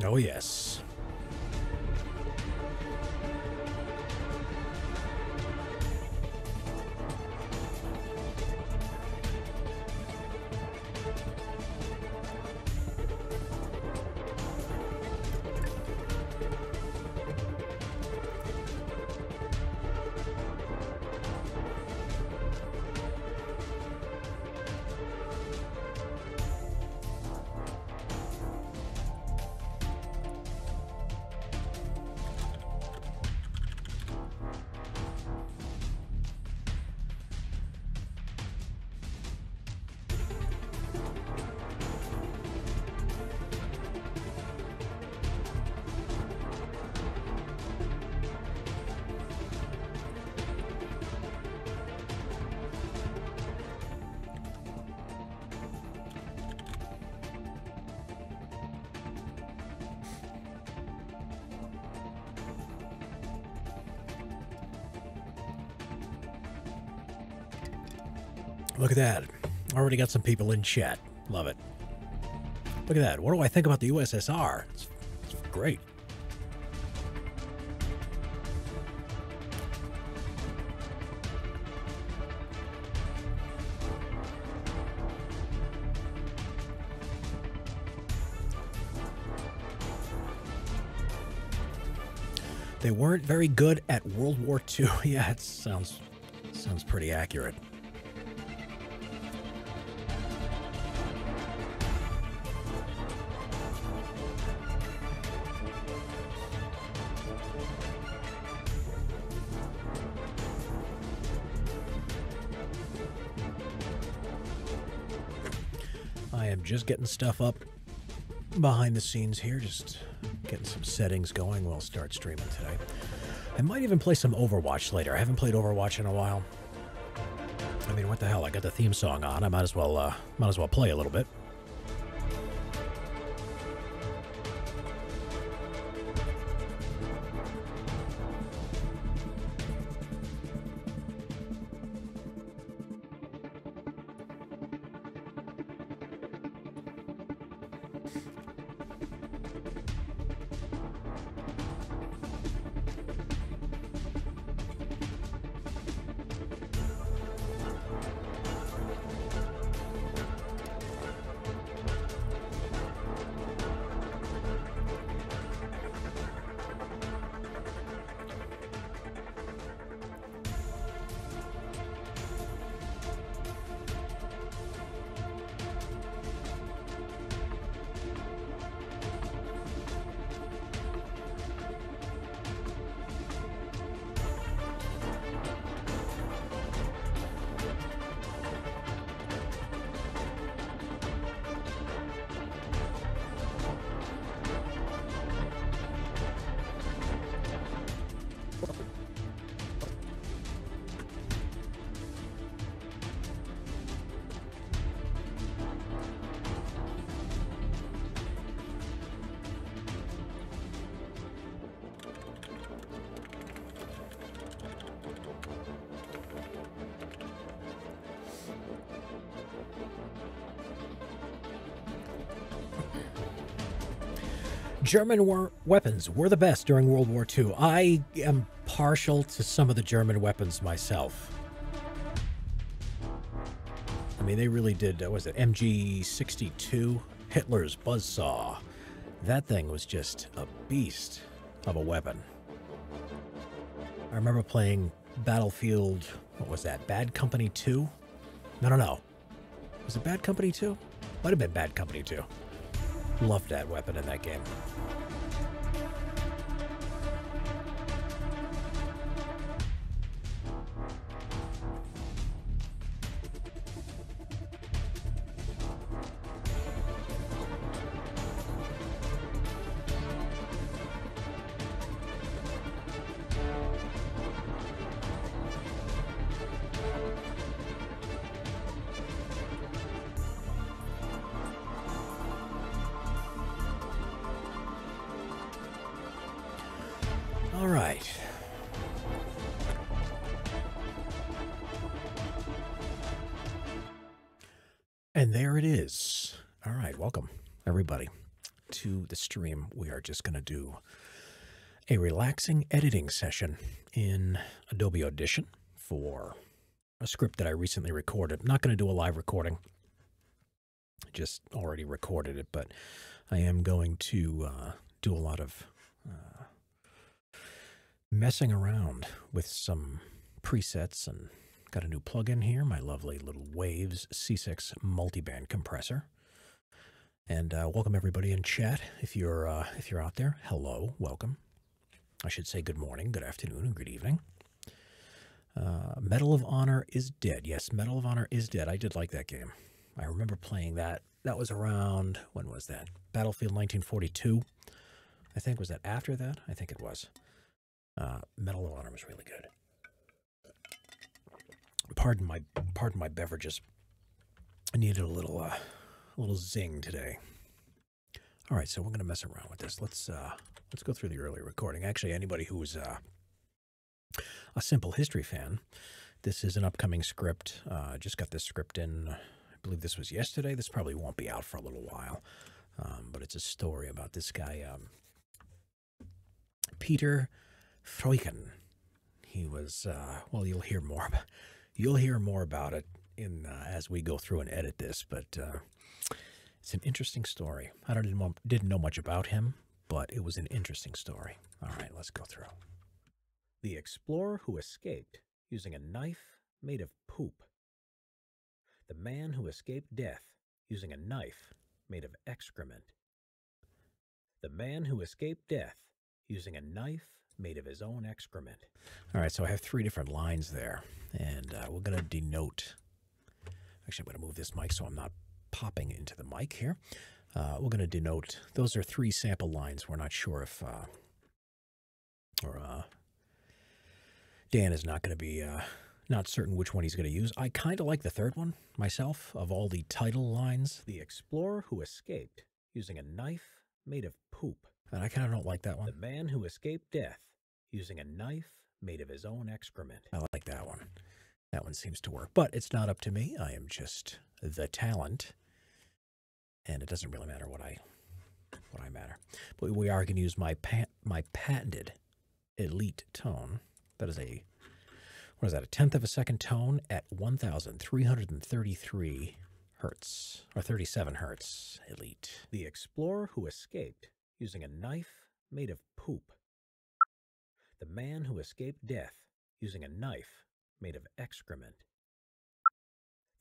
Oh, yes. Look at that. Already got some people in chat. Love it. Look at that. What do I think about the USSR? It's great. They weren't very good at World War II. Yeah, it sounds pretty accurate. I am just getting stuff up behind the scenes here, just getting some settings going. We'll start streaming today. I might even play some Overwatch later. I haven't played Overwatch in a while. I mean, what the hell? I got the theme song on. I might as well play a little bit. German weapons were the best during World War II. I am partial to some of the German weapons myself. I mean, they really did, what was it, MG62? Hitler's buzzsaw. That thing was just a beast of a weapon. I remember playing Battlefield, what was that, Bad Company 2? No. Was it Bad Company 2? Might have been Bad Company 2. Loved that weapon in that game. All right. And there it is. All right, welcome, everybody. to the stream. We are just going to do a relaxing editing session in Adobe Audition for a script that I recently recorded. I'm not going to do a live recording. I just already recorded it, but I am going to do a lot of messing around with some presets, and got a new plugin here, my lovely little Waves C6 multiband compressor. And welcome everybody in chat. If you're out there, hello, welcome. I should say good morning, good afternoon, and good evening. Medal of Honor is dead. Yes, Medal of Honor is dead. I did like that game. I remember playing that. That was around, when was that? Battlefield 1942. I think, was that after that? I think it was. Medal of Honor was really good. Pardon my beverages. I needed a little zing today. All right, so we're gonna mess around with this. Let's go through the early recording. Actually, anybody who's a Simple History fan, this is an upcoming script. I just got this script in. I believe this was yesterday. This probably won't be out for a little while, but it's a story about this guy, Peter Freuchen. He was well, you'll hear more about it in as we go through and edit this, but it's an interesting story. I didn't know much about him, but it was an interesting story. All right, let's go through. The explorer who escaped using a knife made of poop. The man who escaped death using a knife made of excrement. The man who escaped death using a knife made of his own excrement. All right, so I have 3 different lines there, and we're going to denote. Actually, I'm going to move this mic so I'm not popping into the mic here. We're going to denote. Those are 3 sample lines. We're not sure if, Dan is not going to be, not certain which one he's going to use. I kind of like the 3rd one myself, of all the title lines. The explorer who escaped using a knife made of poop. And I kind of don't like that one. The man who escaped death using a knife made of his own excrement. I like that one. That one seems to work. But it's not up to me. I am just the talent. And it doesn't really matter what I matter. But we are going to use my patented elite tone. That is a, what is that, a 1/10 of a second tone at 1,333 hertz, or 37 hertz, elite. The explorer who escaped using a knife made of poop. The man who escaped death using a knife made of excrement.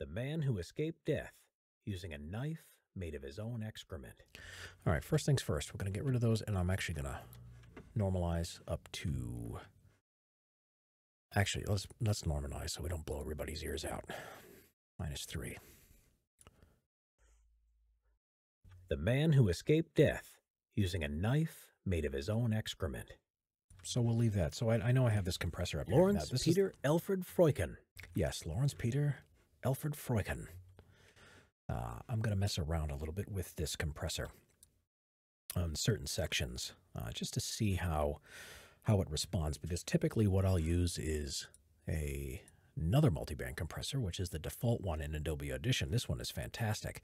The man who escaped death using a knife made of his own excrement. All right, first things first, we're going to get rid of those, and I'm actually going to normalize up to... Actually, let's normalize so we don't blow everybody's ears out. -3. The man who escaped death using a knife made of his own excrement. So we'll leave that. So I know I have this compressor up here. Lawrence Peter Alfred Freuchen. Yes, Lawrence Peter Alfred Freuchen. I'm going to mess around a little bit with this compressor on certain sections, just to see how it responds, because typically what I'll use is another multiband compressor, which is the default one in Adobe Audition. This one is fantastic.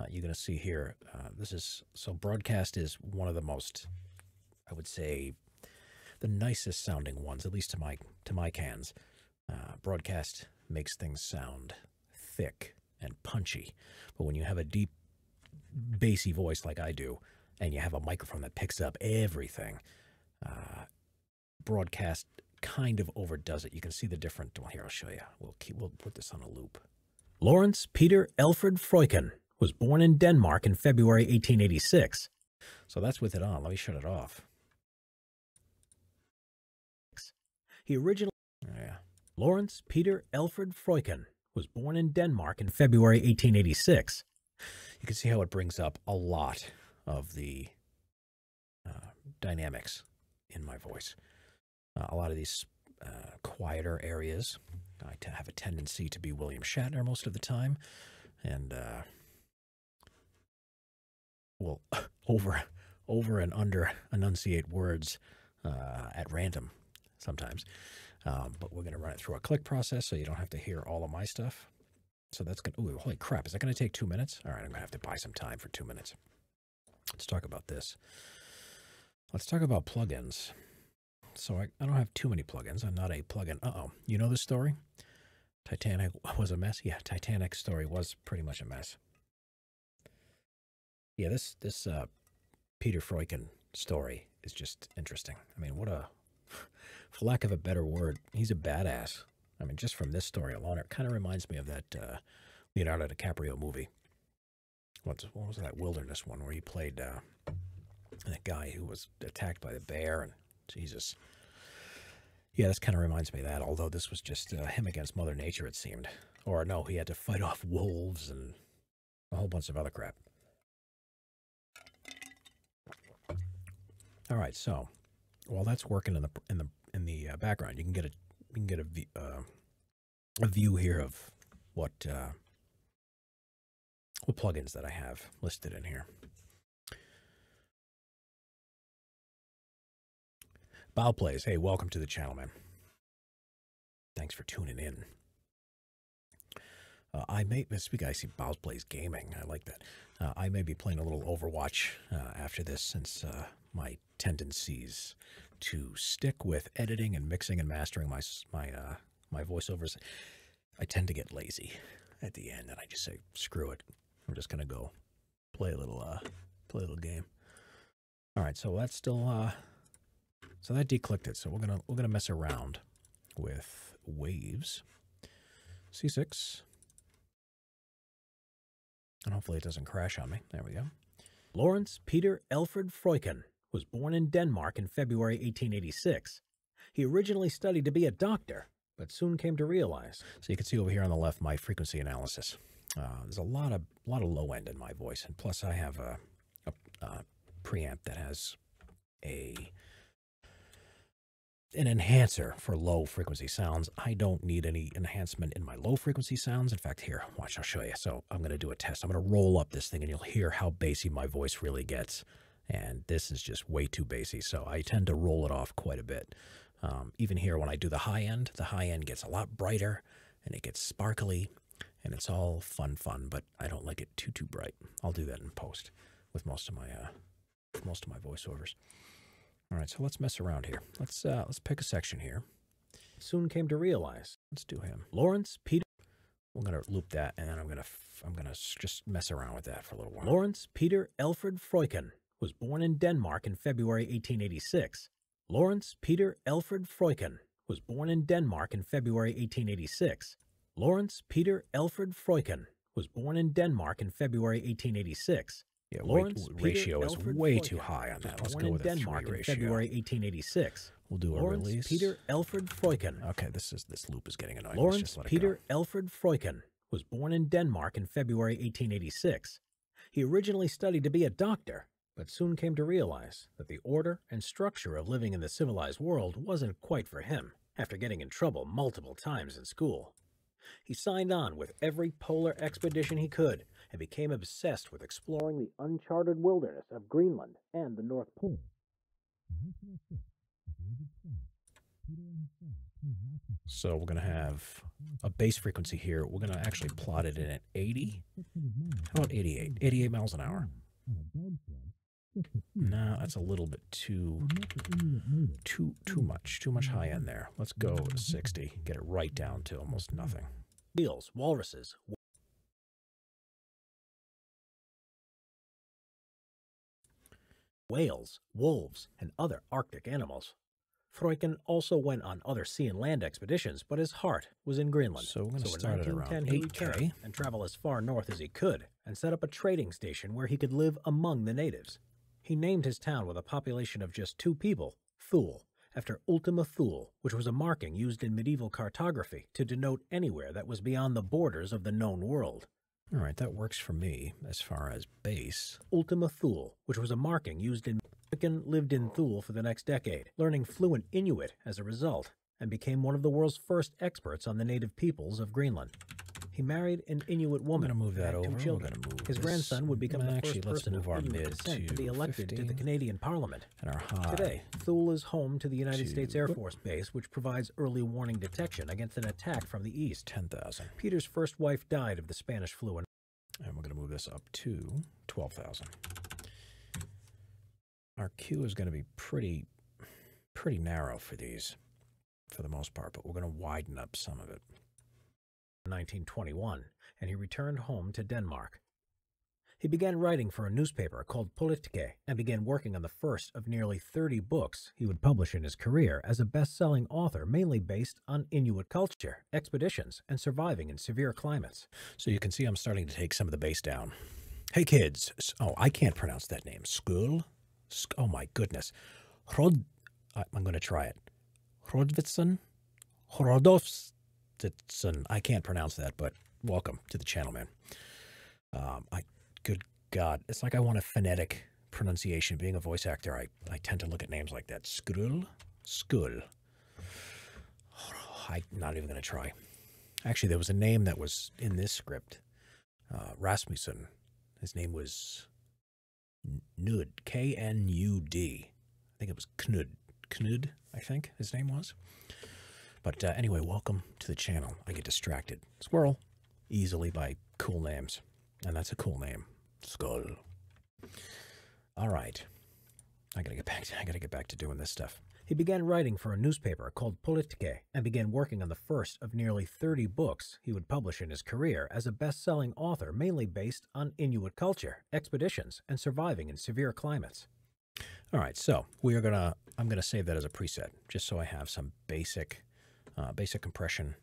You're going to see here, so Broadcast is one of the most, I would say, the nicest sounding ones, at least to my cans. Broadcast makes things sound thick and punchy, but when you have a deep, bassy voice like I do, and you have a microphone that picks up everything, Broadcast kind of overdoes it. You can see the different. Well, here I'll show you. We'll put this on a loop. Lawrence Peter Alfred Freuchen was born in Denmark in February 1886. So that's with it on. Let me shut it off. He originally, Lawrence Peter Alfred Freuchen was born in Denmark in February 1886. You can see how it brings up a lot of the dynamics in my voice. A lot of these quieter areas, I have a tendency to be William Shatner most of the time, and will over and under enunciate words at random sometimes. But we're going to run it through a click process so you don't have to hear all of my stuff. So that's going to, ooh, holy crap, is that going to take 2 minutes? All right, I'm going to have to buy some time for 2 minutes. Let's talk about this. Let's talk about plugins. So I don't have too many plugins. I'm not a plugin. You know the story? Titanic was a mess? Yeah, Titanic story was pretty much a mess. Yeah, this Peter Freuchen story is just interesting. I mean, what a, for lack of a better word, he's a badass. I mean, just from this story alone, it kind of reminds me of that Leonardo DiCaprio movie. What was that Wilderness one where he played that guy who was attacked by the bear, and Jesus. Yeah, this kind of reminds me of that, although this was just him against Mother Nature, it seemed. Or no, he had to fight off wolves and a whole bunch of other crap. All right, so while that's working in the background, you can get a view here of what plugins that I have listed in here. Bow Plays, hey, welcome to the channel, man. Thanks for tuning in. I see Bow Plays Gaming. I like that. I may be playing a little Overwatch after this, since my tendencies to stick with editing and mixing and mastering my voiceovers, I tend to get lazy at the end, and I just say, screw it. I'm just gonna go play a little game. All right, so that's still so that declicked it. So we're gonna mess around with waves. C6. And hopefully it doesn't crash on me. There we go. Lawrence Peter Alfred Freuchen was born in Denmark in February 1886. He originally studied to be a doctor, but soon came to realize. So you can see over here on the left my frequency analysis. There's a lot of low end in my voice, and plus I have a preamp that has an enhancer for low frequency sounds. I don't need any enhancement in my low frequency sounds. In fact, here, watch, I'll show you. So I'm going to do a test. I'm going to roll up this thing and you'll hear how bassy my voice really gets. And this is just way too bassy. So I tend to roll it off quite a bit. Even here, when I do the high end gets a lot brighter and it gets sparkly and it's all fun, but I don't like it too bright. I'll do that in post with most of my voiceovers. All right, so let's mess around here. Let's pick a section here. Soon came to realize. Let's do him. Lawrence Peter. We're gonna loop that, and then I'm gonna just mess around with that for a little while. Lawrence Peter Alfred Freuchen was born in Denmark in February 1886. Lawrence Peter Alfred Freuchen was born in Denmark in February 1886. Lawrence Peter Alfred Freuchen was born in Denmark in February 1886. Yeah, Lawrence ratio is way too high on that. Let's go with a 3 ratio. February 1886. We'll do a release. Peter Alfred Freuchen. Okay, this loop is getting annoying. Lawrence Peter Alfred Freuchen was born in Denmark in February 1886. He originally studied to be a doctor, but soon came to realize that the order and structure of living in the civilized world wasn't quite for him. After getting in trouble multiple times in school, he signed on with every polar expedition he could and became obsessed with exploring the uncharted wilderness of Greenland and the North Pole. So we're going to have a bass frequency here. We're going to actually plot it in at 80. How about 88? 88 miles an hour. No, that's a little bit too much high end there. Let's go 60. Get it right down to almost nothing. Seals, walruses, whales, wolves, and other Arctic animals. Freuchen also went on other sea and land expeditions, but his heart was in Greenland. So we're going to start at around 8K and travel as far north as he could and set up a trading station where he could live among the natives. He named his town with a population of just 2 people, Thule, after Ultima Thule, which was a marking used in medieval cartography to denote anywhere that was beyond the borders of the known world. All right, that works for me as far as base. Ultima Thule, which was a marking used in... Freuchen lived in Thule for the next decade, learning fluent Inuit as a result, and became one of the world's first experts on the native peoples of Greenland. He married an Inuit woman. I'm going to move that over. Children. His grandson would become the first person of Inuit descent to be elected to the Canadian Parliament. And our high. Today, Thule is home to the United States Air Force Base, which provides early warning detection against an attack from the east. 10,000. Peter's first wife died of the Spanish flu. And we're going to move this up to 12,000. Our queue is going to be pretty narrow for these, for the most part, but we're going to widen up some of it. 1921, and he returned home to Denmark. He began writing for a newspaper called Politike and began working on the first of nearly 30 books he would publish in his career as a best-selling author, mainly based on Inuit culture, expeditions, and surviving in severe climates. So you can see I'm starting to take some of the bass down. Hey kids. Oh, I can't pronounce that name. Skul? Oh my goodness. I'm going to try it. Hrodvitsen? Hrodovstitsen. I can't pronounce that, but welcome to the channel, man. Good God. It's like I want a phonetic pronunciation. Being a voice actor, I tend to look at names like that. Skrull? Skull. I'm not even going to try. Actually, there was a name that was in this script. Rasmussen. His name was Knud. K-N-U-D. I think it was Knud. Knud, I think his name was. But anyway, welcome to the channel. I get distracted. Squirrel. Easily by cool names. And that's a cool name. Skull. All right. I gotta get back to doing this stuff. He began writing for a newspaper called Politike and began working on the first of nearly 30 books he would publish in his career as a best-selling author, mainly based on Inuit culture, expeditions, and surviving in severe climates. All right, so I'm gonna save that as a preset, just so I have some basic compression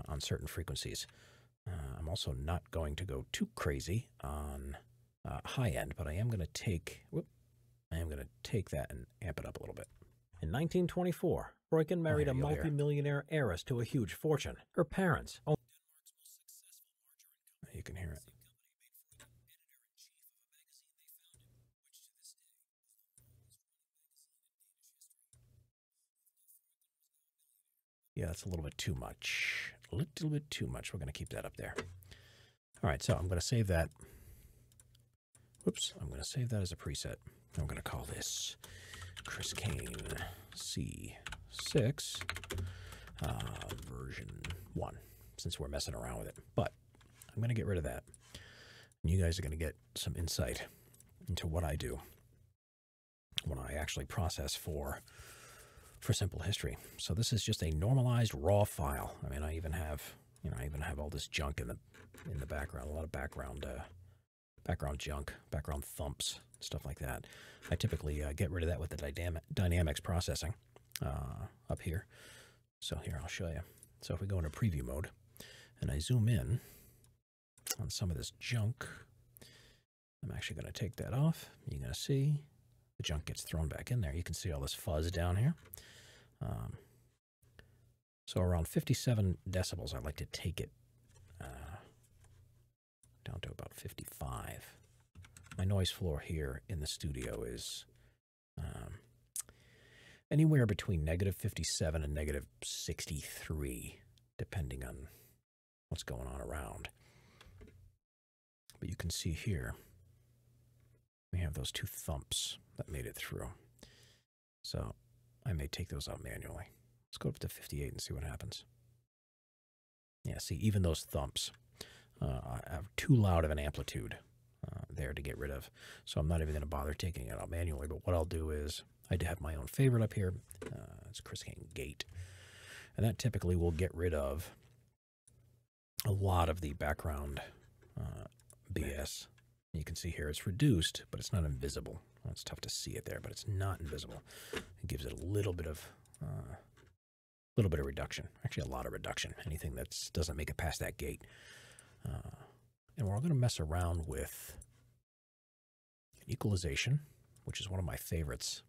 on certain frequencies. I'm also not going to go too crazy on high end, but I am going to take that and amp it up a little bit. In 1924, Freuchen married a multi-millionaire heiress to a huge fortune. Her parents owned you can hear it. Yeah, that's a little bit too much. A little bit too much. We're going to keep that up there. All right, so I'm going to save that. Whoops, I'm going to save that as a preset. I'm going to call this Chris Kane C6 version 1, since we're messing around with it. But I'm going to get rid of that. And you guys are going to get some insight into what I do when I actually process for Simple History. So this is just a normalized raw file. I mean, I even have all this junk in the background, a lot of background junk, background thumps, stuff like that. I typically get rid of that with the dynamics processing up here. So here, I'll show you. So if we go into preview mode and I zoom in on some of this junk, I'm actually going to take that off. You're going to see the junk gets thrown back in there. You can see all this fuzz down here. So around 57 decibels, I like to take it down to about 55. My noise floor here in the studio is anywhere between -57 and -63, depending on what's going on around. But you can see here, we have those two thumps that made it through. So I may take those out manually. Let's go up to 58 and see what happens. Yeah, see, even those thumps have too loud of an amplitude there to get rid of. So I'm not even going to bother taking it out manually. But what I'll do is I have my own favorite up here. It's Chris Kane Gate. And that typically will get rid of a lot of the background BS. You can see here it's reduced, but it's not invisible. Well, it's tough to see it there, but it's not invisible. It gives it a little bit of reduction. Actually, a lot of reduction. Anything that doesn't make it past that gate. And we're going to mess around with equalization, which is one of my favorites.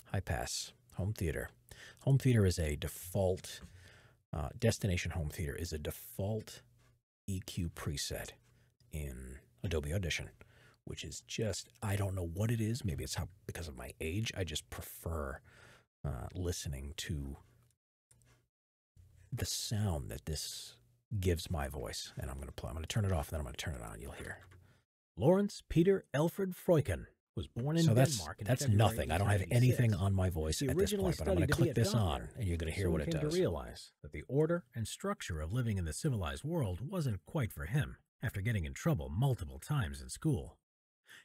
High pass, home theater. Home theater is a default, destination home theater is a default EQ preset in Adobe Audition, which is just, I don't know what it is. Maybe it's because of my age. I just prefer listening to the sound that this gives my voice. And I'm going to turn it off, and then I'm going to turn it on. You'll hear. Lawrence Peter Alfred Freuchen was born in Denmark. That's nothing. I don't have anything on my voice at this point, but I'm going to click this on, and you're going to hear what it does. To realize that the order and structure of living in the civilized world wasn't quite for him after getting in trouble multiple times in school.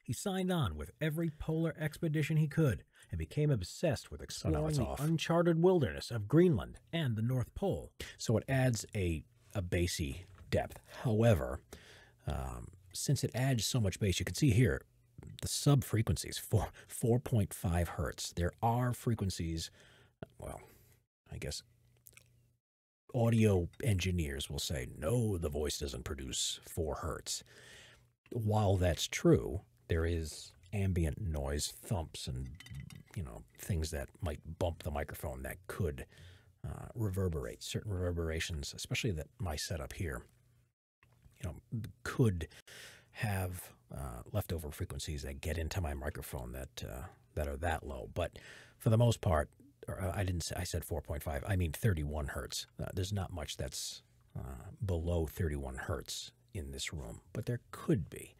He signed on with every polar expedition he could and became obsessed with exploring the uncharted wilderness of Greenland and the North Pole. So it adds a bassy depth. However, since it adds so much bass, you can see here the sub frequencies, 4.5 hertz. There are frequencies, well, I guess audio engineers will say, no, the voice doesn't produce 4 hertz. While that's true, there is ambient noise, thumps, and things that might bump the microphone that could reverberate. Certain reverberations, especially that my setup here, could have leftover frequencies that get into my microphone that are that low. But for the most part, I said 4.5. I mean 31 hertz. There's not much that's below 31 hertz in this room, but there could be.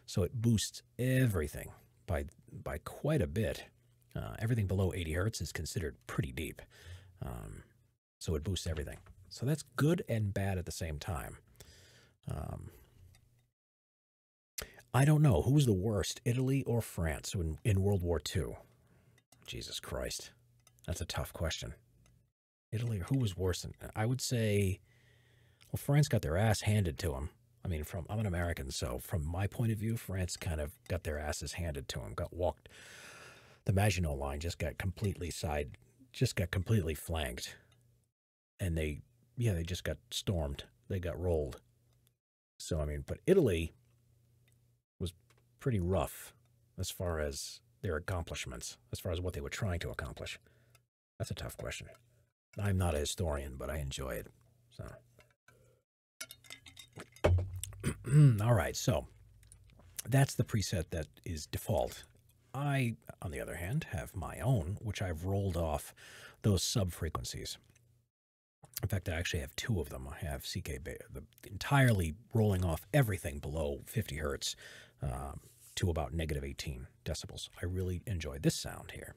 So it boosts everything by quite a bit. Everything below 80 hertz is considered pretty deep. So it boosts everything. So that's good and bad at the same time. I don't know. Who was the worst, Italy or France in World War II? Jesus Christ. That's a tough question. Italy, or who was worse? I would say, well, France got their ass handed to them. I mean, I'm an American, so from my point of view, France kind of got their asses handed to them, got walked. The Maginot Line just got completely flanked. And they just got stormed. They got rolled. So, I mean, but Italy was pretty rough as far as their accomplishments, as far as what they were trying to accomplish. That's a tough question. I'm not a historian, but I enjoy it. So, all right. So that's the preset that is default. I, on the other hand, have my own, which I've rolled off those sub-frequencies. In fact, I actually have 2 of them. I have entirely rolling off everything below 50 hertz to about negative 18 decibels. I really enjoy this sound here.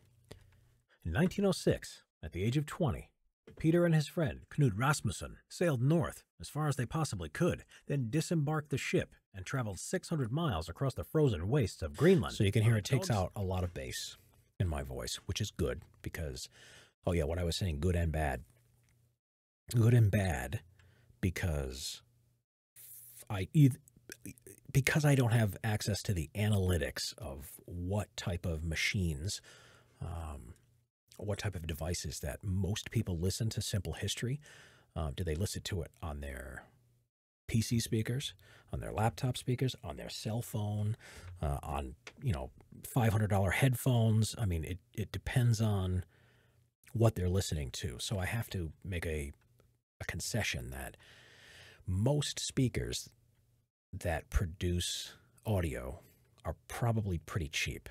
In 1906, at the age of 20, Peter and his friend, Knud Rasmussen, sailed north as far as they possibly could, then disembarked the ship and traveled 600 miles across the frozen wastes of Greenland. So you can hear it takes out a lot of bass in my voice, which is good because, oh yeah, what I was saying, good and bad. Good and bad because I don't have access to the analytics of what type of machines, what type of devices that most people listen to Simple History. Do they listen to it on their PC speakers, on their laptop speakers, on their cell phone, on $500 headphones? I mean, it depends on what they're listening to. So I have to make a concession that most speakers that produce audio are probably pretty cheap.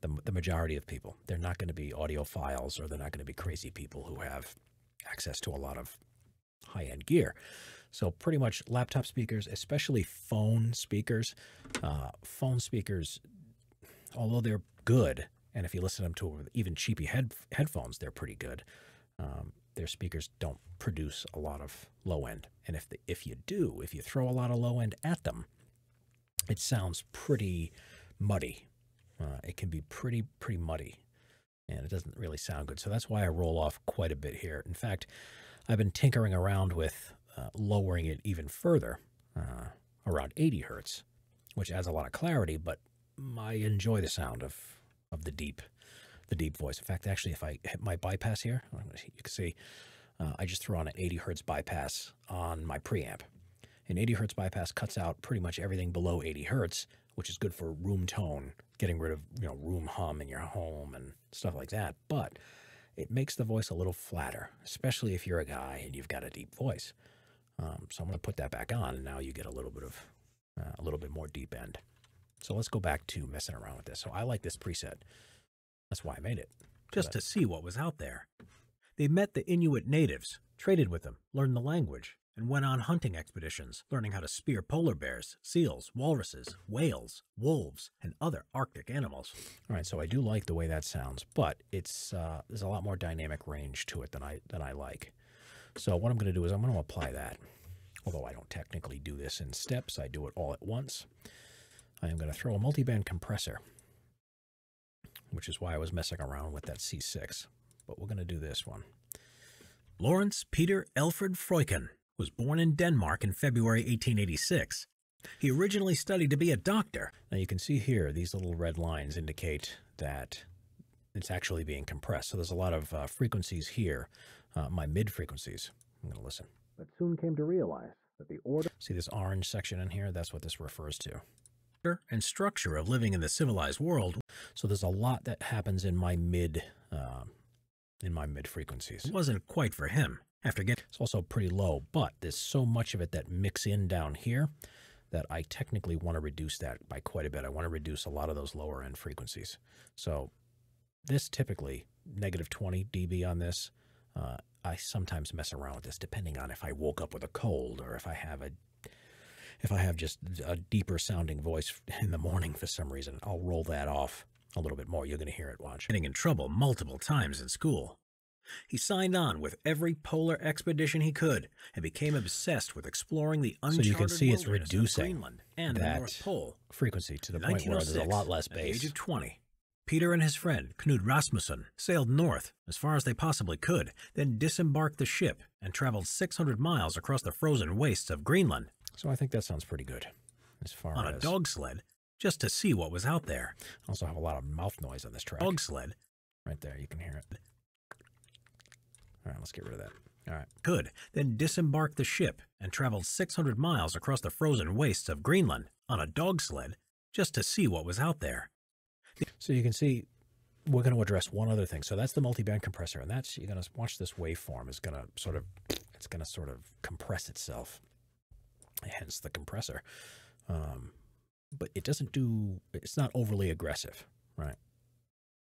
The majority of people, they're not going to be audiophiles, or they're not going to be crazy people who have access to a lot of high-end gear. So pretty much laptop speakers, especially phone speakers, although they're good, and if you listen to them to even cheapy headphones, they're pretty good. Their speakers don't produce a lot of low end, and if you throw a lot of low end at them, it sounds pretty muddy. It can be pretty muddy, and it doesn't really sound good. So that's why I roll off quite a bit here. In fact, I've been tinkering around with lowering it even further, around 80 hertz, which adds a lot of clarity, but I enjoy the sound of the deep voice. In fact, actually, if I hit my bypass here, you can see I just threw on an 80 hertz bypass on my preamp. An 80 hertz bypass cuts out pretty much everything below 80 hertz, which is good for room tone, getting rid of room hum in your home and stuff like that. But it makes the voice a little flatter, especially if you're a guy and you've got a deep voice. So I'm going to put that back on, and now you get a little bit more deep end. So let's go back to messing around with this. So I like this preset. That's why I made it. Just to see what was out there. They met the Inuit natives, traded with them, learned the language, and went on hunting expeditions, learning how to spear polar bears, seals, walruses, whales, wolves, and other Arctic animals. All right, so I do like the way that sounds, but it's there's a lot more dynamic range to it than I like. So what I'm going to do is I'm going to apply that. Although I don't technically do this in steps, I do it all at once. I am going to throw a multiband compressor, which is why I was messing around with that C6. But we're going to do this one. Lawrence Peter Alfred Freuchen was born in Denmark in February 1886. He originally studied to be a doctor. Now you can see here, these little red lines indicate that it's actually being compressed. So there's a lot of frequencies here, my mid frequencies. I'm going to listen. But soon came to realize that the order... See this orange section in here? That's what this refers to. And structure of living in the civilized world. So there's a lot that happens in my mid frequencies. It wasn't quite for him. It's also pretty low, but there's so much of it that mix in down here that I technically want to reduce that by quite a bit. I want to reduce a lot of those lower end frequencies. So this typically, negative 20 dB on this. I sometimes mess around with this depending on if I woke up with a cold or if I have just a deeper sounding voice in the morning for some reason. I'll roll that off a little bit more. You're going to hear it, watch. Getting in trouble multiple times in school. He signed on with every polar expedition he could and became obsessed with exploring the uncharted so you can see it's reducing Greenland and that the North Pole. Frequency to the point where there's a lot less bass. At the age of 20, Peter and his friend, Knud Rasmussen, sailed north as far as they possibly could, then disembarked the ship and traveled 600 miles across the frozen wastes of Greenland. So I think that sounds pretty good as far on as... a dog sled, just to see what was out there. I also have a lot of mouth noise on this track. Dog sled. Right there, you can hear it. All right, let's get rid of that. All right. Could, then disembarked the ship and traveled 600 miles across the frozen wastes of Greenland on a dog sled, just to see what was out there. So you can see we're going to address one other thing. So that's the multiband compressor, and that's, you're going to watch this waveform is going to sort of compress itself, hence the compressor. But it doesn't do, it's not overly aggressive, right?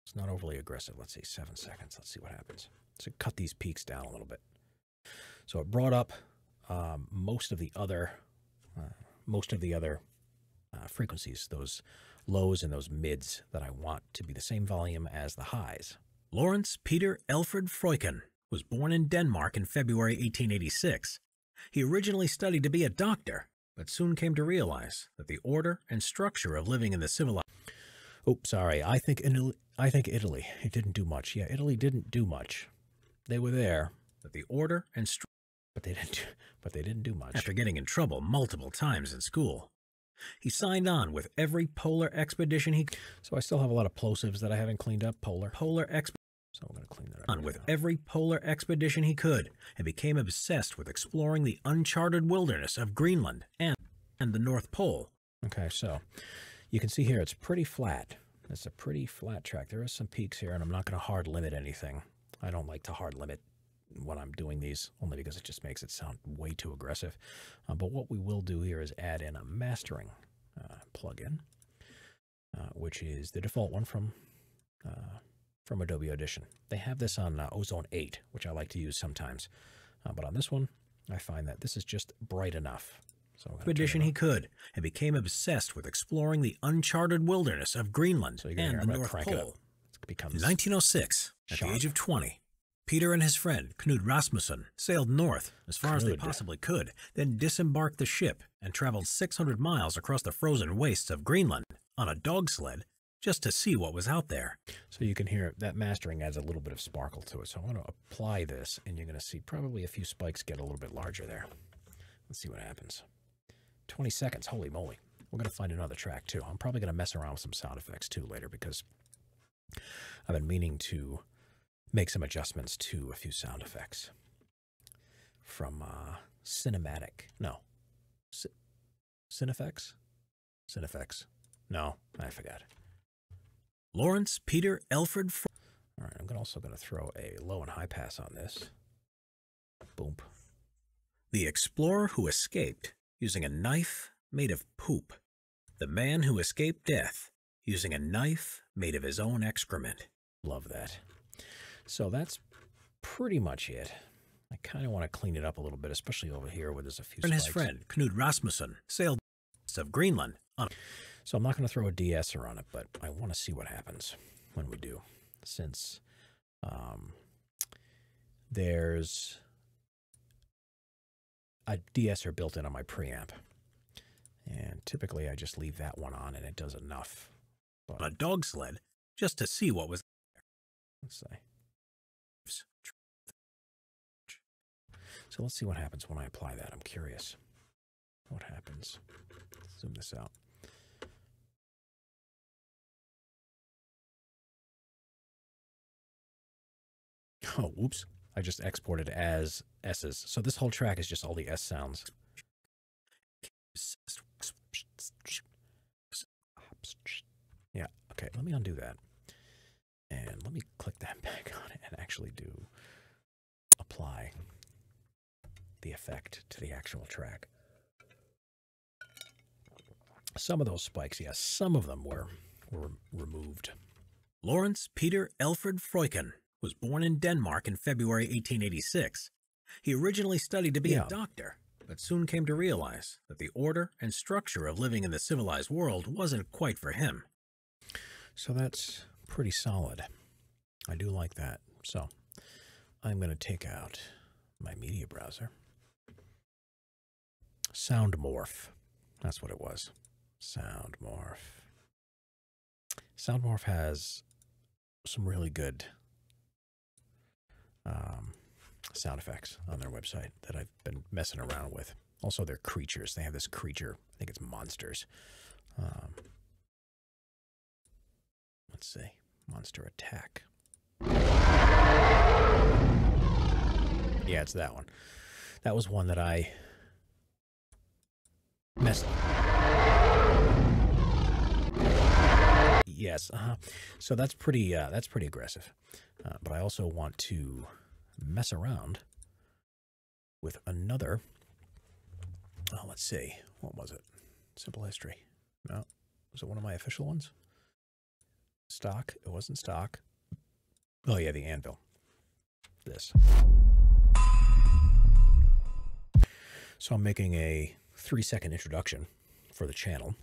It's not overly aggressive. Let's see, 7 seconds. Let's see what happens. So cut these peaks down a little bit. So it brought up most of the other frequencies, those lows and those mids that I want to be the same volume as the highs. Lawrence Peter Alfred Freuchen was born in Denmark in February 1886. He originally studied to be a doctor, but soon came to realize that the order and structure of living in the civilized... Oops, sorry. I think Italy. It didn't do much. Yeah, Italy didn't do much. They were there, but the order and but they didn't do much. After getting in trouble multiple times in school, he signed on with every polar expedition he... So I still have a lot of plosives that I haven't cleaned up. So we're going to clean that up. On with every polar expedition he could and became obsessed with exploring the uncharted wilderness of Greenland and the North Pole. Okay, so you can see here it's pretty flat. It's a pretty flat track. There is some peaks here, and I'm not going to hard limit anything. I don't like to hard limit when I'm doing these, only because it just makes it sound way too aggressive. But what we will do here is add in a mastering plugin, which is the default one from Adobe Audition. They have this on Ozone 8, which I like to use sometimes. But on this one, I find that this is just bright enough. So expedition he could and became obsessed with exploring the uncharted wilderness of Greenland and the North Pole. In 1906, at the age of 20, Peter and his friend, Knud Rasmussen, sailed north as far as they possibly could, then disembarked the ship and traveled 600 miles across the frozen wastes of Greenland on a dog sled just to see what was out there. So you can hear that mastering adds a little bit of sparkle to it. So I'm going to apply this, and you're going to see probably a few spikes get a little bit larger there. Let's see what happens. 20 seconds, holy moly. We're going to find another track too. I'm probably going to mess around with some sound effects too later, because I've been meaning to make some adjustments to a few sound effects from Cinematic. No. Cinefex? Cinefex. No, I forgot. Lawrence Peter Alfred. All right, I'm also going to throw a low and high pass on this. Boom. The explorer who escaped using a knife made of poop. The man who escaped death using a knife made of his own excrement. Love that. So that's pretty much it. I kind of want to clean it up a little bit, especially over here where there's a few spikes. And his friend, Knud Rasmussen, sailed of Greenland on... So I'm not going to throw a de-esser on it, but I want to see what happens when we do, since there's a de-esser built in on my preamp. And typically I just leave that one on and it does enough. But a dog sled just to see what was there. Let's see. So let's see what happens when I apply that. I'm curious. What happens? Let's zoom this out. Oh, whoops. I just exported as S's. So this whole track is just all the S sounds. Yeah, okay, let me undo that. And let me click that back on it and actually do apply the effect to the actual track. Some of those spikes, yes, some of them were removed. Lawrence Peter Alfred Freuchen was born in Denmark in February 1886. He originally studied to be a doctor, but soon came to realize that the order and structure of living in the civilized world wasn't quite for him. So that's pretty solid. I do like that. So I'm going to take out my media browser. SoundMorph. That's what it was. SoundMorph. SoundMorph has some really good sound effects on their website that I've been messing around with. Also, their creatures. They have this creature. I think it's monsters. Let's see. Monster Attack. Yeah, it's that one. That was one that I messed. Yes. So that's pretty aggressive. But I also want to mess around with another. Oh, let's see. What was it? Simple History. No. Was it one of my official ones? Stock. It wasn't stock. Oh, yeah, the Anvil. This. So I'm making a 3-second introduction for the channel.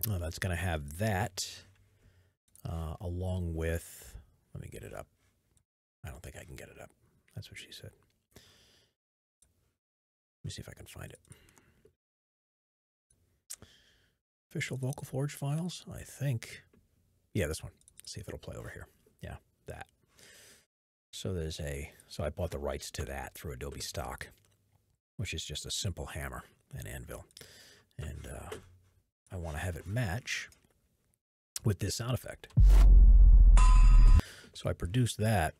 That's going to have that along with, let me get it up. I don't think I can get it up. That's what she said. Let me see if I can find it. Official Vocal Forge files, I think. Yeah, this one. Let's see if it'll play over here. Yeah, that. So there's so I bought the rights to that through Adobe Stock, which is just a simple hammer and anvil. And I want to have it match with this sound effect. So I produced that.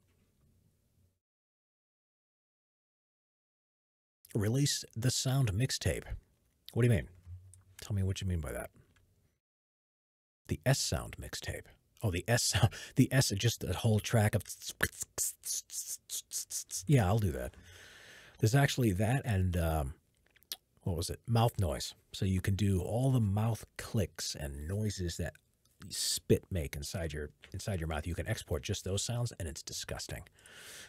Release the sound mixtape. What do you mean? Tell me what you mean by that. The S sound mixtape. Oh, the S sound. The S is just a whole track of. Yeah, I'll do that. There's actually that and what was it? Mouth noise. So you can do all the mouth clicks and noises that spit make inside your mouth. You can export just those sounds, and it's disgusting.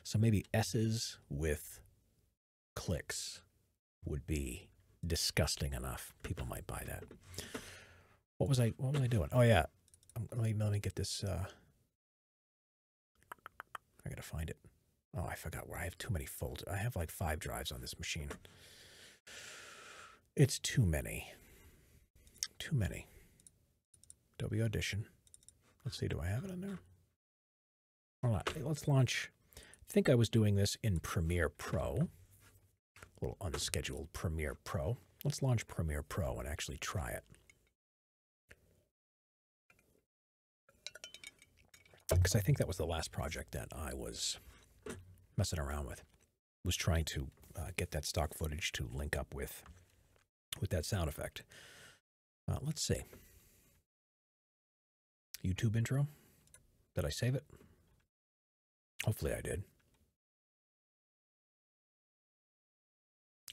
So maybe S's with clicks would be disgusting enough. People might buy that. What was I doing? Oh yeah, let me get this. I gotta find it. Oh, I forgot where. I have too many folders. I have like 5 drives on this machine. It's too many. Too many. Adobe Audition. Let's see, do I have it on there? All right, let's launch. I think I was doing this in Premiere Pro. A little unscheduled Premiere Pro. Let's launch Premiere Pro and actually try it. Because I think that was the last project that I was messing around with. Was trying to get that stock footage to link up with that sound effect. Let's see. YouTube intro. Did I save it? Hopefully I did.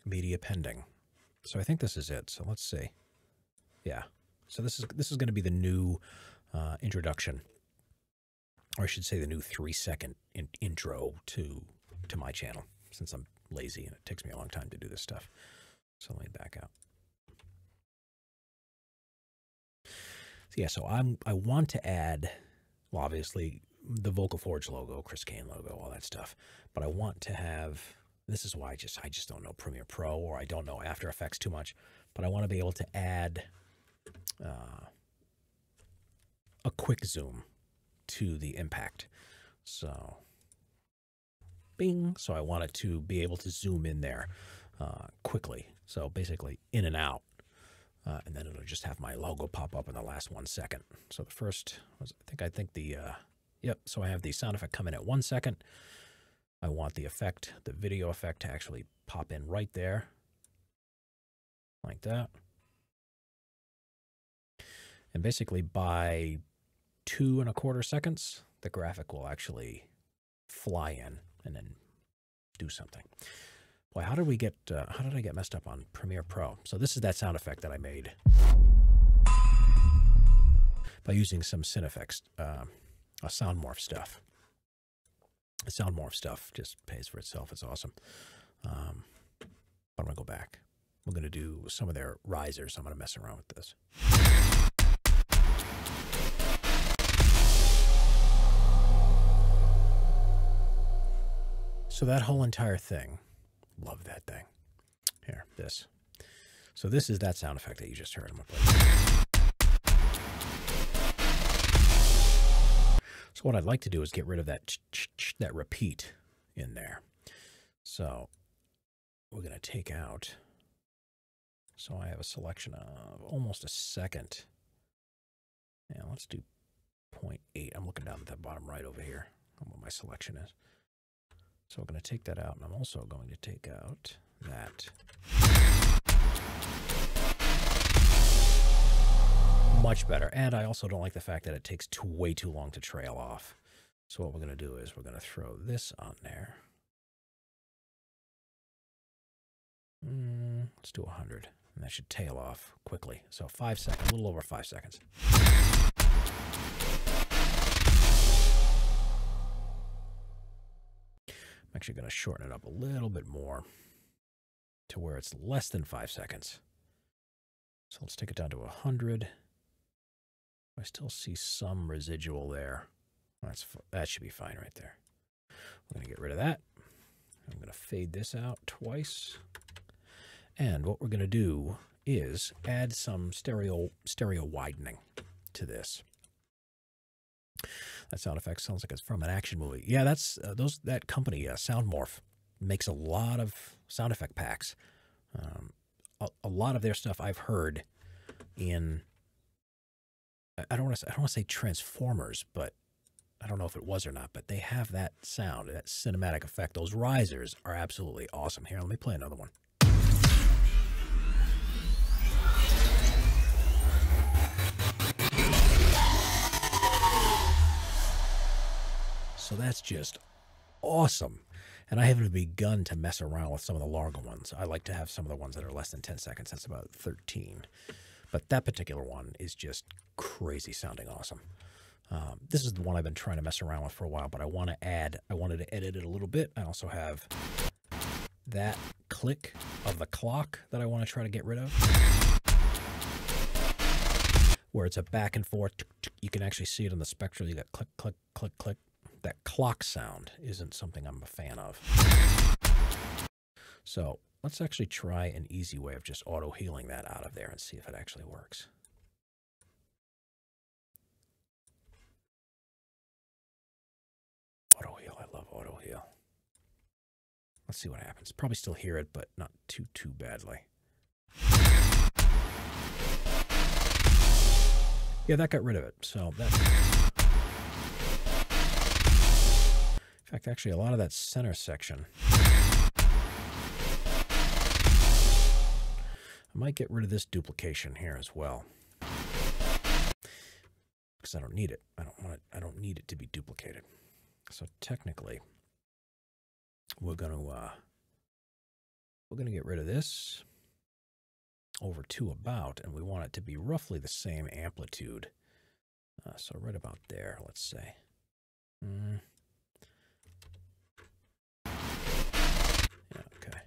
Media pending. So I think this is it. So let's see. Yeah. So this is going to be the new introduction, or I should say the new 3-second intro to my channel, since I'm lazy and it takes me a long time to do this stuff. So let me back out. So yeah, so I want to add, well, obviously the Vocal Forge logo, Chris Kane logo, all that stuff, but I want to have This is why I just don't know Premiere Pro, or I don't know After Effects too much, but I want to be able to add a quick zoom to the impact. So, bing. So I want it to be able to zoom in there quickly. So basically in and out. And then it'll just have my logo pop up in the last 1 second. So the first was, I think the, yep. So I have the sound effect come in at 1 second. I want the effect, the video effect, to actually pop in right there. Like that. And basically by 2¼ seconds, the graphic will actually fly in and then do something. Boy, how did I get messed up on Premiere Pro? So this is that sound effect that I made by using some SynFX, sound morph stuff. The sound morph stuff just pays for itself. It's awesome. But I'm going to go back. We're going to do some of their risers. I'm going to mess around with this. So that whole entire thing, love that thing. Here, this. So this is that sound effect that you just heard. I'm going to play. So what I'd like to do is get rid of that that repeat in there. So we're going to take out. So I have a selection of almost a second. Yeah, let's do 0.8. I'm looking down at the bottom right over here on what my selection is. So I'm going to take that out, and I'm also going to take out that. Much better. And I also don't like the fact that it takes way too long to trail off. So what we're going to do is we're going to throw this on there. Let's do 100. And that should tail off quickly. So 5 seconds, a little over 5 seconds. I'm actually going to shorten it up a little bit more to where it's less than 5 seconds. So let's take it down to 100. I still see some residual there. That should be fine right there. We're going to get rid of that. I'm going to fade this out twice. And what we're going to do is add some stereo widening to this. That sound effect sounds like it's from an action movie. Yeah, that's that company, Soundmorph, makes a lot of sound effect packs. A lot of their stuff I've heard in. I don't want to say Transformers, but I don't know if it was or not. But they have that sound, that cinematic effect. Those risers are absolutely awesome. Here, let me play another one. So that's just awesome. And I haven't begun to mess around with some of the longer ones. I like to have some of the ones that are less than 10 seconds. That's about 13. But that particular one is just crazy sounding awesome. This is the one I've been trying to mess around with for a while, but I wanted to edit it a little bit. I also have that click of the clock that I want to try to get rid of, where it's a back and forth. You can actually see it on the spectral. You got click, click, click, click. That clock sound isn't something I'm a fan of. So let's actually try an easy way of just auto healing that out of there and see if it actually works. Auto heal, I love auto heal. Let's see what happens. Probably still hear it, but not too badly. Yeah, that got rid of it. So that's. In fact, actually, a lot of that center section. I might get rid of this duplication here as well, because I don't need it. I don't need it to be duplicated. So technically, we're gonna get rid of this over to about, and we want it to be roughly the same amplitude. So right about there, let's say. Yeah, okay.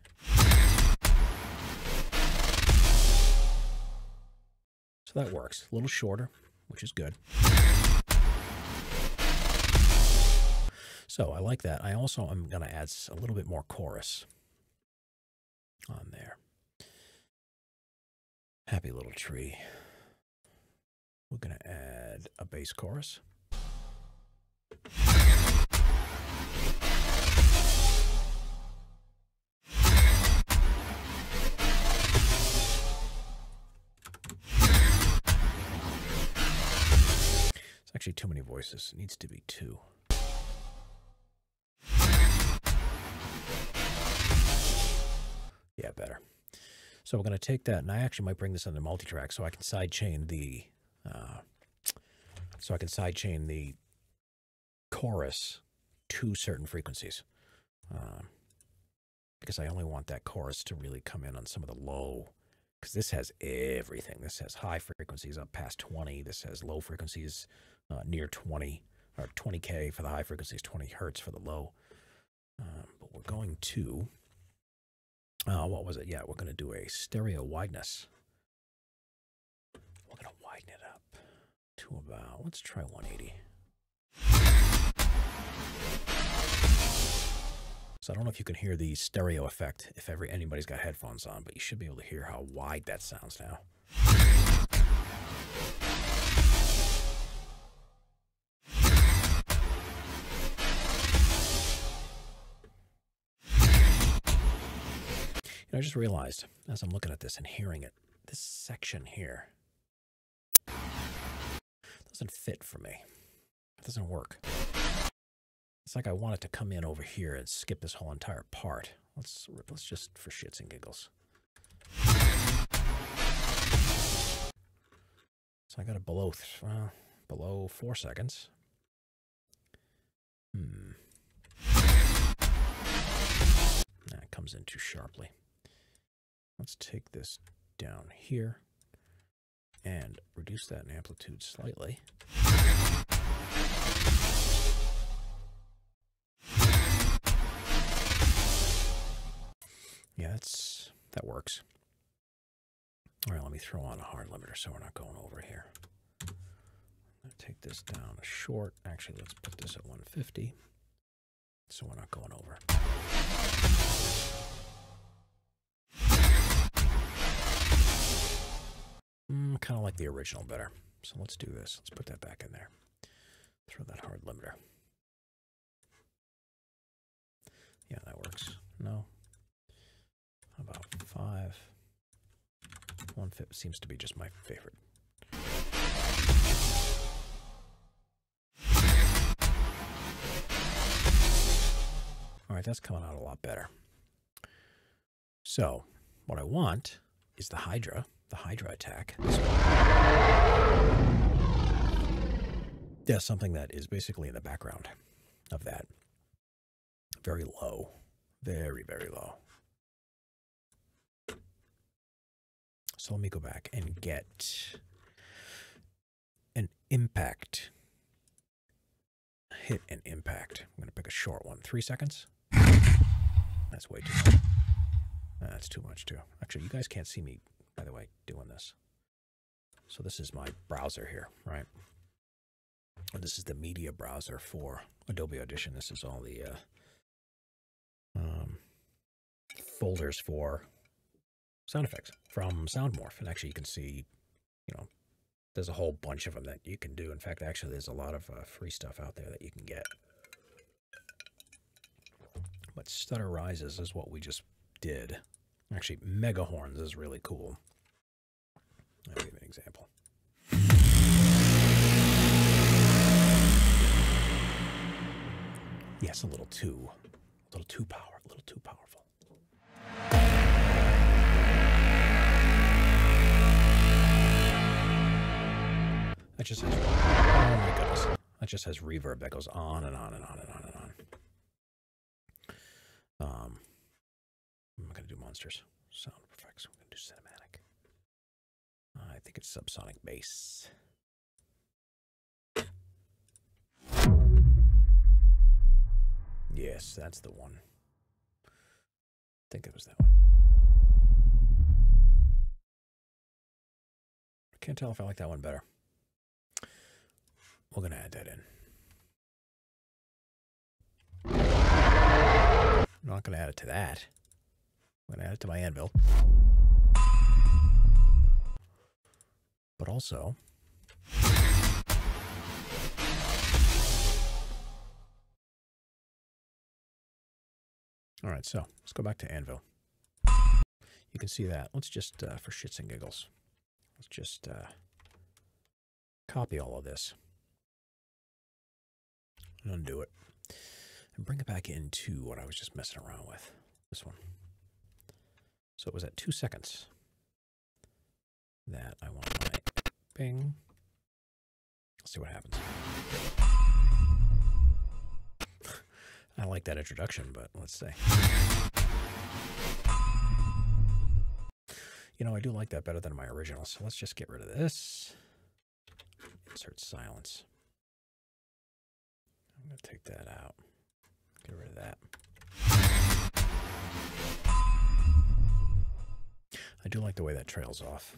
So that works. A little shorter, which is good. So I like that. I also am going to add a little bit more chorus on there. Happy little tree. We're going to add a bass chorus. It's actually too many voices. It needs to be 2. Yeah, better. So we're going to take that, and I actually might bring this into multi-track so I can sidechain the chorus to certain frequencies, because I only want that chorus to really come in on some of the low, because this has everything. This has high frequencies up past 20. This has low frequencies near 20, or 20K for the high frequencies, 20 hertz for the low. But we're going to, what was it? Yeah, we're going to do a stereo wideness. We're going to widen it up to about, let's try 180. So I don't know if you can hear the stereo effect if anybody's got headphones on, but you should be able to hear how wide that sounds now. I just realized, as I'm looking at this and hearing it, this section here doesn't fit for me. It doesn't work. It's like I want it to come in over here and skip this whole entire part. Let's just, for shits and giggles. So I got it below 4 seconds. That comes in too sharply. Let's take this down here and reduce that in amplitude slightly. Yeah, that works. All right, let me throw on a hard limiter so we're not going over here. I'm going to take this down a short. Actually, let's put this at 150 so we're not going over. Kind of like the original better. So let's do this. Let's put that back in there. Throw that hard limiter. Yeah, that works. No. How about 5? 150 seems to be just my favorite. All right, that's coming out a lot better. So what I want is the Hydra attack. Yeah, something that is basically in the background of that. Very low. Very, very low. So let me go back and get an impact. Hit an impact. I'm going to pick a short one. 3 seconds. That's way too much. That's too much, too. Actually, you guys can't see me, by the way, doing this. So this is my browser here, right? This is the media browser for Adobe Audition. This is all the folders for sound effects from SoundMorph. And actually, you can see, there's a whole bunch of them that you can do. In fact, actually, there's a lot of free stuff out there that you can get. But Stutter Rises is what we just did. Actually, Mega Horns is really cool. I'll give you an example. Yes, a little too powerful. That just has, oh my goodness, that just has reverb that goes on and on and on and on and on. I'm not going to do monsters, sound effects. I'm going to do cinematic. I think it's subsonic bass. Yes, that's the one. I think it was that one. I can't tell if I like that one better. We're going to add that in. I'm not going to add it to that. I'm going to add it to my anvil. But also... All right, so let's go back to anvil. You can see that. Let's just, for shits and giggles, let's just copy all of this and undo it and bring it back into what I was just messing around with, this one. So it was at 2 seconds that I want my ping. Let's see what happens. I like that introduction, but let's see. You know, I do like that better than my original, so let's just get rid of this. Insert silence. I'm going to take that out. Get rid of that. I do like the way that trails off.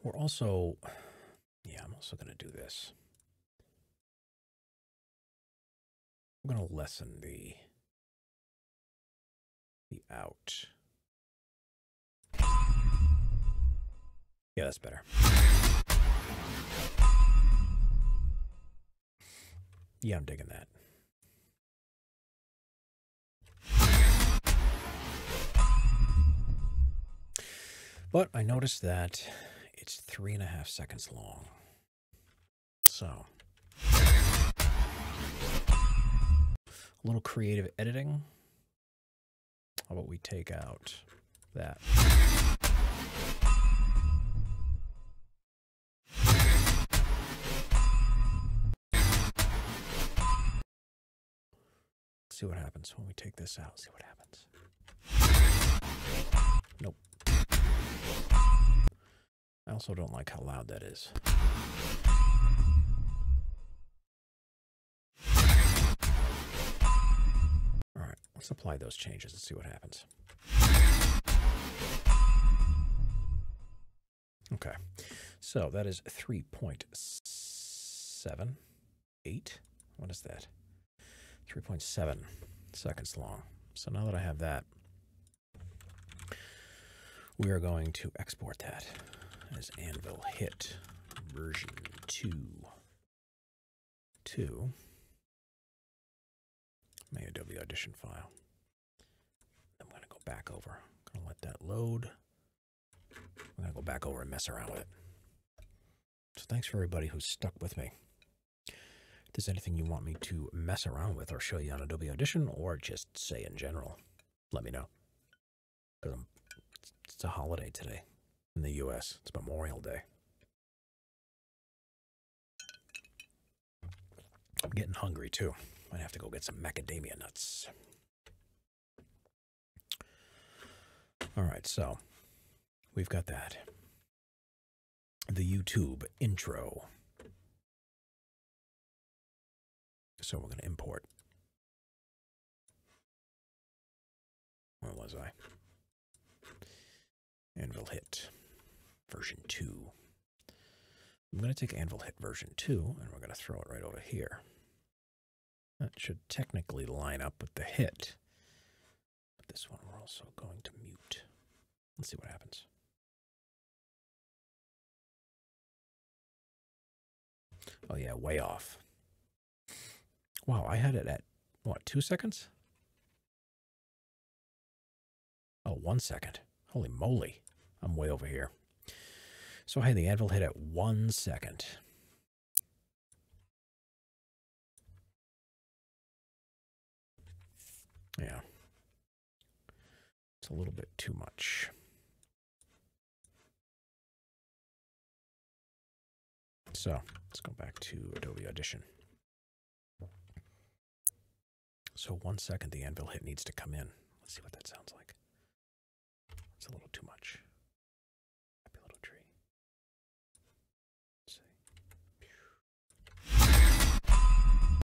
We're also, yeah, I'm also going to do this. I'm going to lessen the out. Yeah, that's better. Yeah, I'm digging that. But I noticed that it's 3.5 seconds long. So, a little creative editing. How about we take out that? Let's see what happens when we take this out. See what happens. Nope. I also don't like how loud that is. All right, let's apply those changes and see what happens. Okay, so that is 3.78. What is that? 3.7 seconds long. So now that I have that, we are going to export that as Anvil Hit version 2 to my Adobe Audition file. I'm going to go back over. I'm going to let that load. I'm going to go back over and mess around with it. So thanks for everybody who's stuck with me. If there's anything you want me to mess around with or show you on Adobe Audition or just say in general, let me know. Because it's a holiday today in the U.S. It's Memorial Day. I'm getting hungry too. Might have to go get some macadamia nuts. All right, so we've got that. The YouTube intro. So we're going to import. Where was I? Anvil Hit version 2. I'm going to take Anvil Hit version 2 and we're going to throw it right over here. That should technically line up with the hit. But this one we're also going to mute. Let's see what happens. Oh yeah, way off. Wow, I had it at, what, 2 seconds? Oh, 1 second. Holy moly. I'm way over here. So I had the Anvil Hit at 1 second. Yeah. It's a little bit too much. So let's go back to Adobe Audition. So 1 second, the Anvil Hit needs to come in. Let's see what that sounds like. It's a little too much. Happy little tree. Let's see.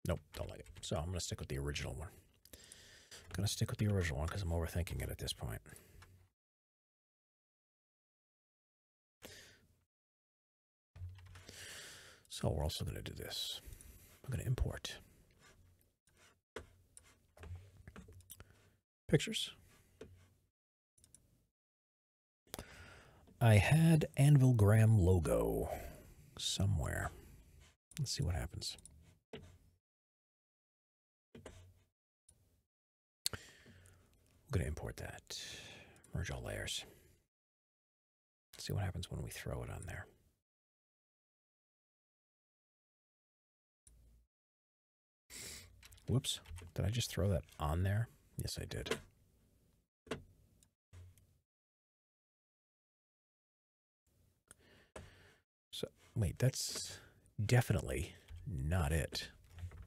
Nope, don't like it. So I'm going to stick with the original one. I'm going to stick with the original one because I'm overthinking it at this point. So we're also going to do this. I'm going to import pictures. I had Anvilgram logo somewhere. Let's see what happens. I'm going to import that. Merge all layers. Let's see what happens when we throw it on there. Whoops. Did I just throw that on there? Yes, I did. So, wait, that's definitely not it.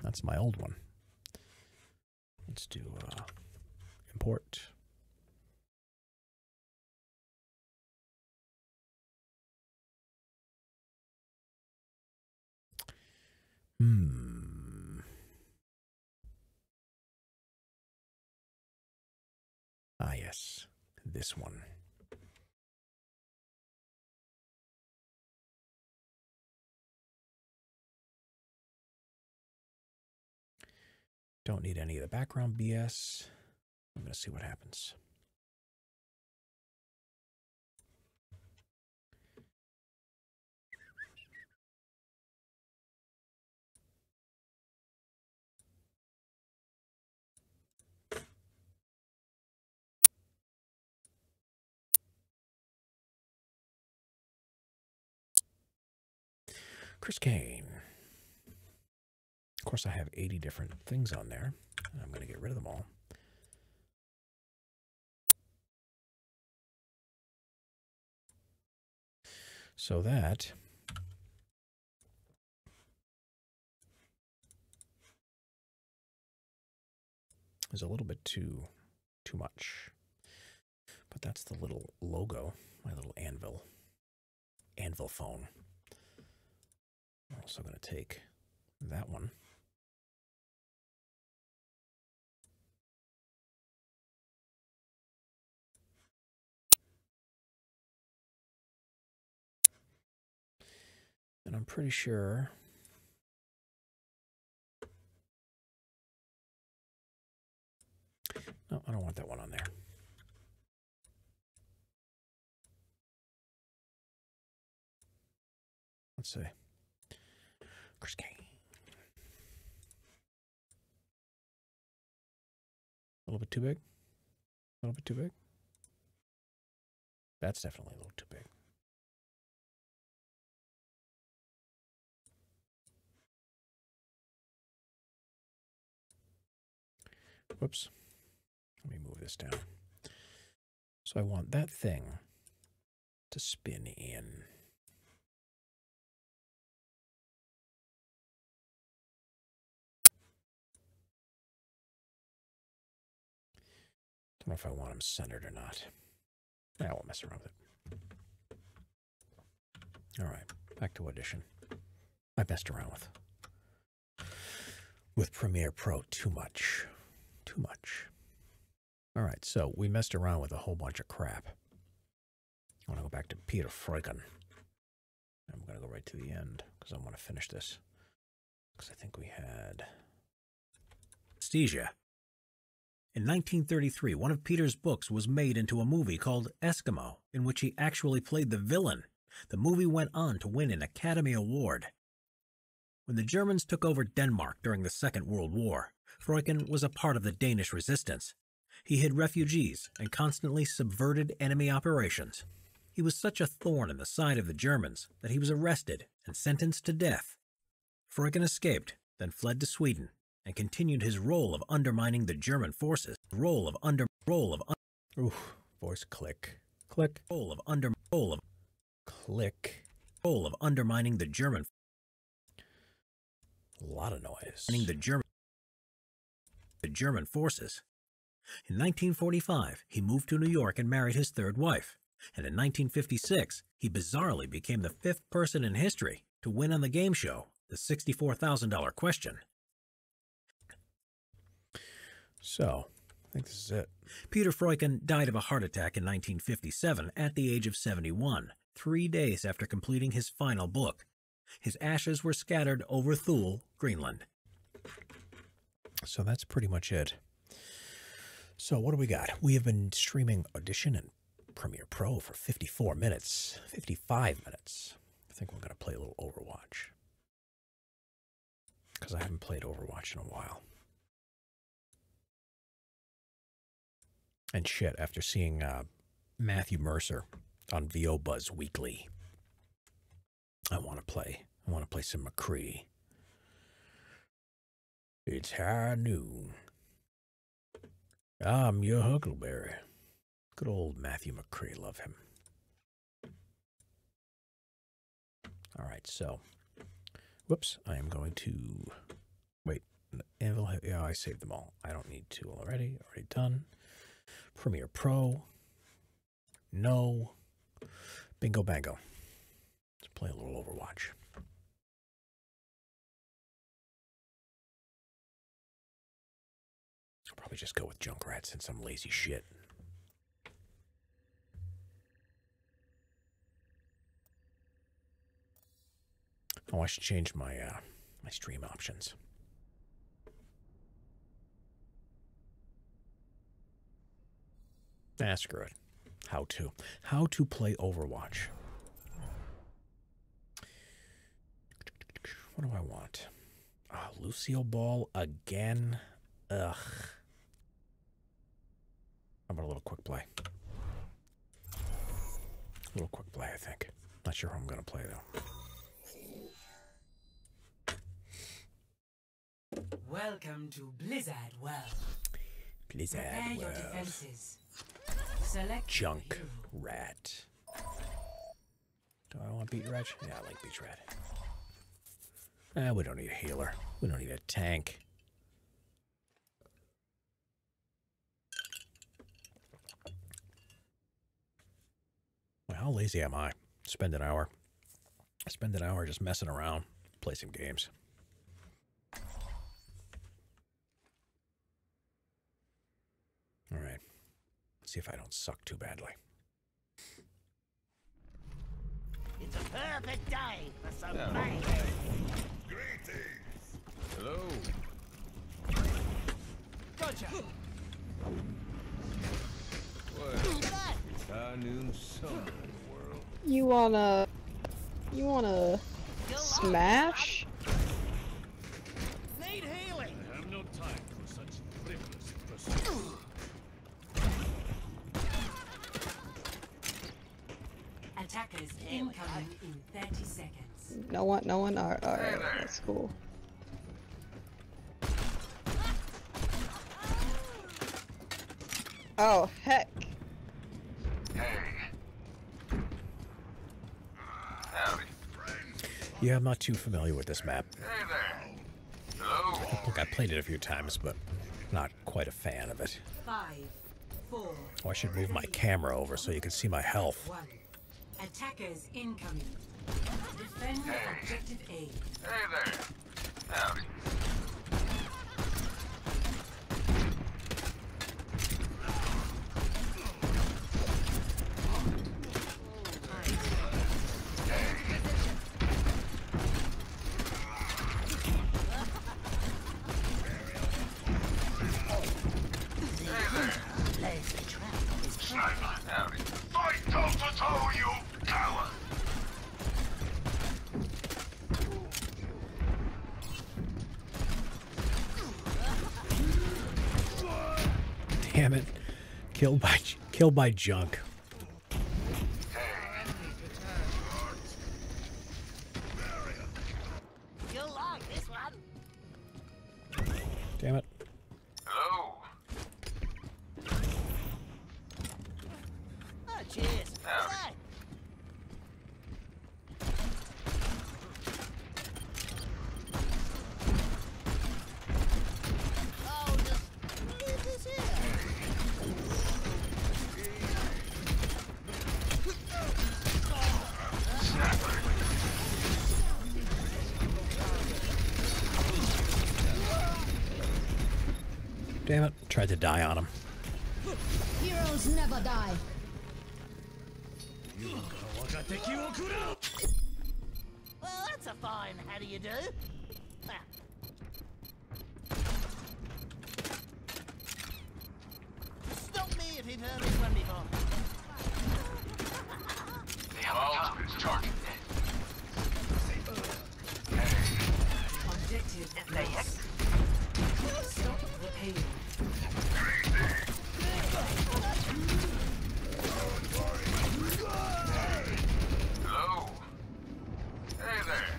That's my old one. Let's do import. Ah, yes, this one. Don't need any of the background BS. I'm going to see what happens. Chris Kane. Of course, I have 80 different things on there. I'm going to get rid of them all. So that is a little bit too much. But that's the little logo, my little anvil phone. I'm also going to take that one. And I'm pretty sure no, I don't want that one on there. Let's see. Chris Kane. A little bit too big? A little bit too big? That's definitely a little too big. Whoops. Let me move this down. So I want that thing to spin in. Don't know if I want them centered or not. I won't mess around with it. All right, back to Audition. I messed around with Premiere Pro too much. Too much. All right, so we messed around with a whole bunch of crap. I want to go back to Peter Freuchen. I'm going to go right to the end because I want to finish this. Because I think we had Anesthesia. In 1933, one of Peter's books was made into a movie called Eskimo, in which he actually played the villain. The movie went on to win an Academy Award. When the Germans took over Denmark during the Second World War, Freuchen was a part of the Danish resistance. He hid refugees and constantly subverted enemy operations. He was such a thorn in the side of the Germans that he was arrested and sentenced to death. Freuchen escaped, then fled to Sweden, and continued his role of undermining the German forces. Oof, voice click. Click. Role of undermining the German. A lot of noise. The German forces. In 1945, he moved to New York and married his third wife. And in 1956, he bizarrely became the fifth person in history to win on the game show, the $64,000 question. So, I think this is it. Peter Freuchen died of a heart attack in 1957 at the age of 71, 3 days after completing his final book. His ashes were scattered over Thule, Greenland. So that's pretty much it. So what do we got? We have been streaming Audition and Premiere Pro for 54 minutes, 55 minutes. I think we're going to play a little Overwatch, because I haven't played Overwatch in a while. And shit, after seeing Matthew Mercer on VO Buzz Weekly, I want to play some McCree. It's high noon. I'm your Huckleberry. Good old Matthew McCree, love him. All right, so, whoops, I am going to, wait, yeah, I saved them all. I don't need to already done. Premiere Pro, no, bingo bango. Let's play a little Overwatch. I'll probably just go with Junkrat since I'm lazy shit. Oh, I should change my my stream options. Ah, screw it. How to play Overwatch. What do I want? Oh, Lucille Ball again. Ugh. How about a little quick play? A little quick play, I think. Not sure who I'm going to play, though. Welcome to Blizzard World. Blizzard Prepare your World. defenses. Select Junk your hero. Rat. Do I want Beach Rat? Yeah, I like Beach Rat. We don't need a healer. We don't need a tank. Well, how lazy am I? Spend an hour. Spend an hour just messing around. Play some games. All right. Let's see if I don't suck too badly. It's a perfect day for some rain. Greetings. Hello. Gotcha. What? It's high noon summer in the world. You wanna smash? Need healing. I have no time for such frivolous pursuits. Attackers incoming in 30 seconds. No one? Alright, that's cool. Oh, heck. Howdy. Yeah, I'm not too familiar with this map. Hey there. Hello. Look, I played it a few times, but not quite a fan of it. 5, 4. Oh, I should move my camera over so you can see my health. 1. Attackers incoming. Defend objective A. Hey there. Howdy. Howdy. Fight toe to toe, you coward! Damn it. Killed by junk. You'll like this one. Damn it. Hello. Oh, cheers. Howdy. Hey. Oh, just leave this here. Damn it. Tried to die on him. Heroes never die. Well, that's a fine how do you do? Stop me if you've heard this one before. They have a target. Objective stop the payload. Hello? Hey there.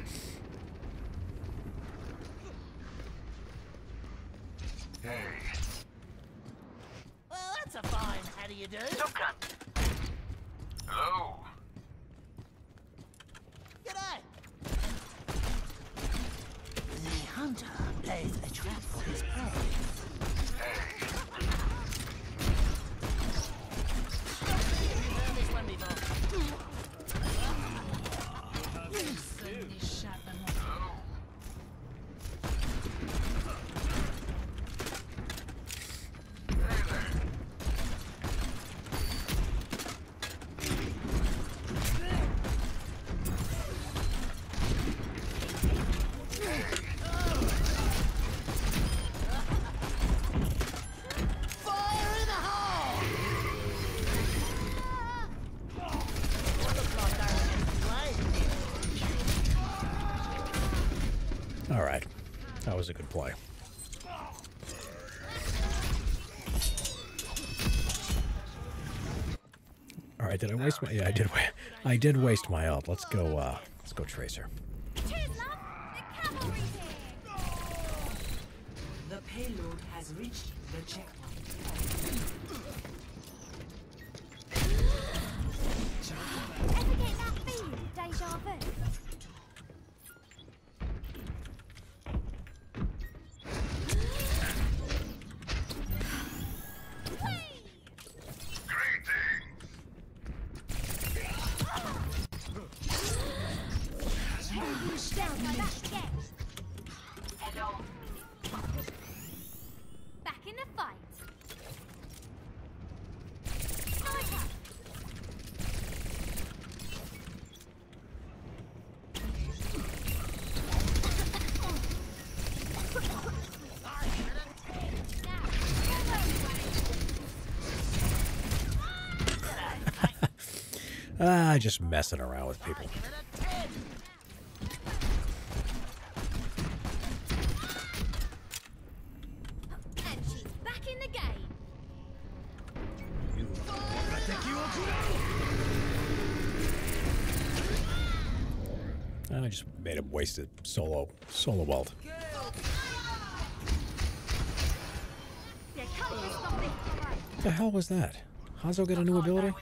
Hey. Well, that's a fine how do you do? Hello? G'day. The hunter lays a trap for his prey. All right, that was a good play. All right, did I waste my? Yeah, I did. I did waste my ult. Let's go Tracer. The payload has reached the checkpoint. Ever get that feeling, deja vu? Hello. Back in the fight. Sniper. Just messing around with people. And she's back in the game. I just made him waste a solo ult. What the hell was that? Hanzo get a new ability?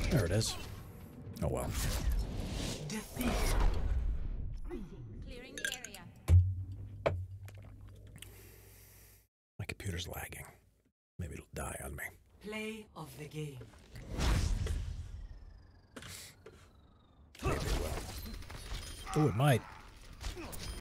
There it is. Oh well. Clearing the area. My computer's lagging. Maybe it'll die on me. Play of the game. Maybe it will. Oh, it might.